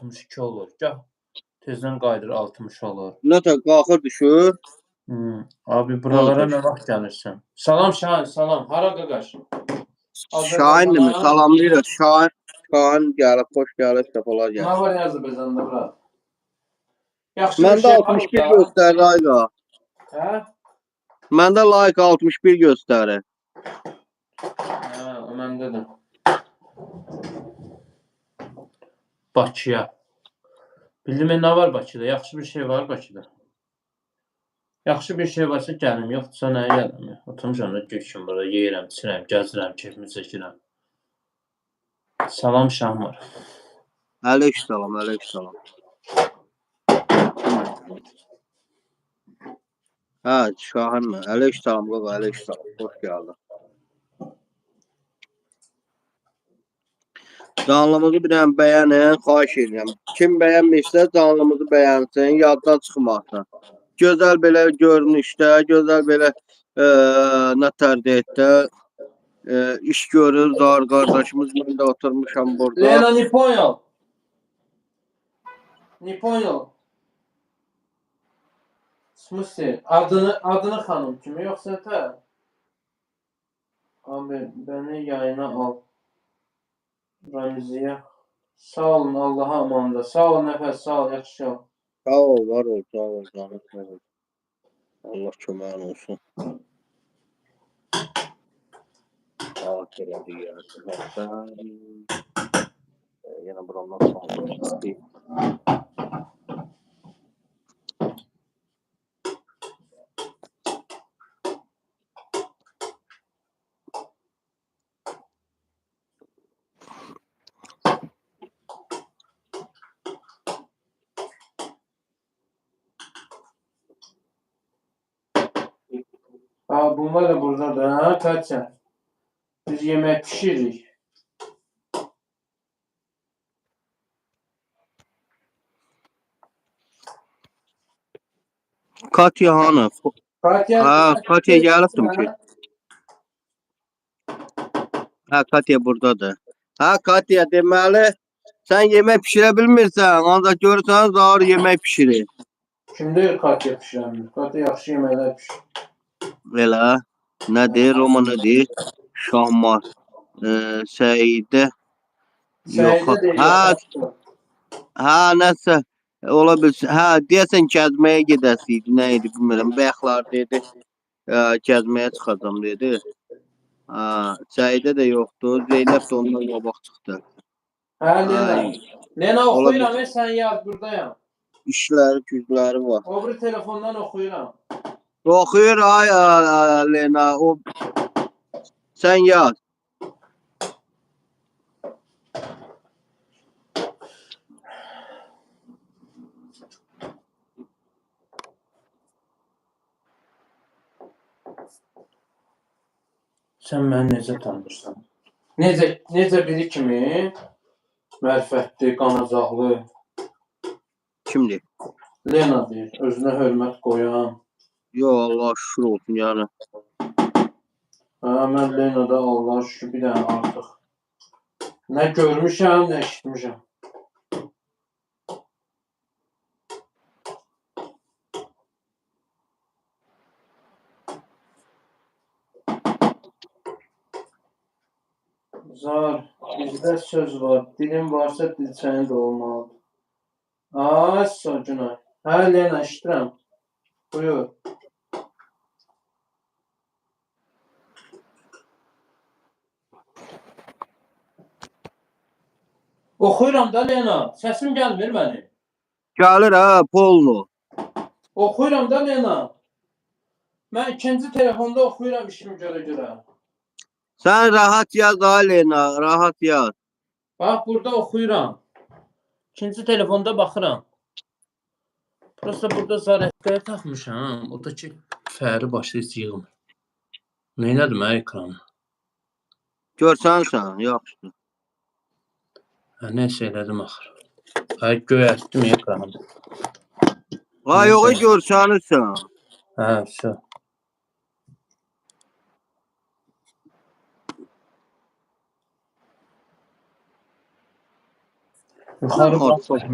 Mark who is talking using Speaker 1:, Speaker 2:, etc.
Speaker 1: 62 olur. Gah tezdən qayıdır 60 olur.
Speaker 2: Nətə qalxır düşür?
Speaker 1: Abi buralara nə vaxt gəlirsən? Salam Şahin, salam. Hara qaqaş?
Speaker 2: Şahin mi? Salamlayırıq. Şahin gəlib, xoş gəlib, səfalar gəlib.
Speaker 1: Nə var Azərbaycanda bura? Yaxşı bir
Speaker 2: Məndə
Speaker 1: şey
Speaker 2: 61
Speaker 1: var
Speaker 2: göstərir ayqa.
Speaker 1: Hə?
Speaker 2: Məndə like 61 göstərir.
Speaker 1: Hə, o məndə də. Bakıya. Bildim nə var Bakıda? Yaxşı bir şey var Bakıda. Yaxşı bir şey varsa gəlim, yoxdursa nəyə gələm? Oturmuşam da göküm burada, yeyirəm, içirəm, gəzirəm, keyfimi çəkirəm. Salam Şahmar.
Speaker 2: Əleyhissalam, əleyhissalam. Hə, Şahin mi? Əleyhissalam, qaqa, əleyhissalam. Xoş gəldin. Canlımızı bir dənə bəyənin, xahiş edirəm. Kim bəyənmişsə canlımızı bəyənsin, yaddan çıxmasın. Gözəl belə görünüşdə, gözəl belə nətər deyək də, iş görür, Zahir qardaşımız. Mən də oturmuşam burada.
Speaker 1: Lena, не понял. Не понял. В смысле? Adını xanım kimi yoxsa tə? Abi, bəni yayına al. Ramiziyə. Sağ olun, Allaha amanında. Sağ ol, nəfəs, sağ ol, yaxşı ol.
Speaker 2: Sağ ol, var ol, sağ ol, canım, sağ ol. Allah köməyin olsun. Sağ elədi ya. Yenə buramdan sağ
Speaker 1: Bunlar da buradadır, ha, Katya? Biz yemək pişiririk.
Speaker 2: Katya hanı?
Speaker 1: Katya,
Speaker 2: Ha, Katya gəlibdim ki. Ha, Katya buradadır. Ha, Katya deməli, sən yemək pişirə bilmirsən, ancaq görürsən Zahir yemək pişirir.
Speaker 1: Kim deyir Katya pişirəmir? Katya yaxşı yeməklər pişirir.
Speaker 2: Elə, nədir, Roma nədir? Şahmar, Səidə.
Speaker 1: Səidə deyir, yox.
Speaker 2: Ha, nəsə, ola bilsin. Hə, deyəsən gəzməyə gedəsiydi, nə idi bilmirəm. Bayaqlar dedi, gəzməyə çıxacam dedi. Səidə də yoxdur, Zeynəb də ondan qabaq çıxdı.
Speaker 1: Hə, Lena. Lena, oxuyuram, sən yaz, buradayam.
Speaker 2: İşləri, gücləri var.
Speaker 1: O bir telefondan oxuyuram.
Speaker 2: Oxuyur, ay Lena, sən yaz.
Speaker 1: Sən məni necə tanırsan? Necə biri kimi? Mərifətli, qanacaqlı.
Speaker 2: Kimdir?
Speaker 1: Lena deyir, özünə hörmət qoyan.
Speaker 2: Yo, Allah şükür olsun yəni.
Speaker 1: Mən Lena'da Allah şükür bir dənə artıq. Nə görmüşəm, nə eşitmişəm. Zar, bizdə söz var. Dilin varsa dilçənin də olmalıdır. Günay. Hə, Lena, eşitirəm. Buyur. Oxuyuram da Lena. Səsim gəlmir mənim.
Speaker 2: Gəlir hə, polnu.
Speaker 1: Oxuyuram da Lena. Mən ikinci telefonda oxuyuram işimi görə.
Speaker 2: Sən rahat yaz da Lena, rahat yaz.
Speaker 1: Bax, burada oxuyuram. İkinci telefonda baxıram. Prosta burada zarətləri taxmışam. O da ki, fəri başlı heç yığmır. Neynədim hə ekranı?
Speaker 2: Görsənsən, yaxşıdır.
Speaker 1: Hə, nəsə elədim axır. Hə, göyərtdim ekranı.
Speaker 2: Ha, yox, görsənirsən.
Speaker 1: Hə, все. Yuxarı
Speaker 2: Qorxu.
Speaker 1: bax.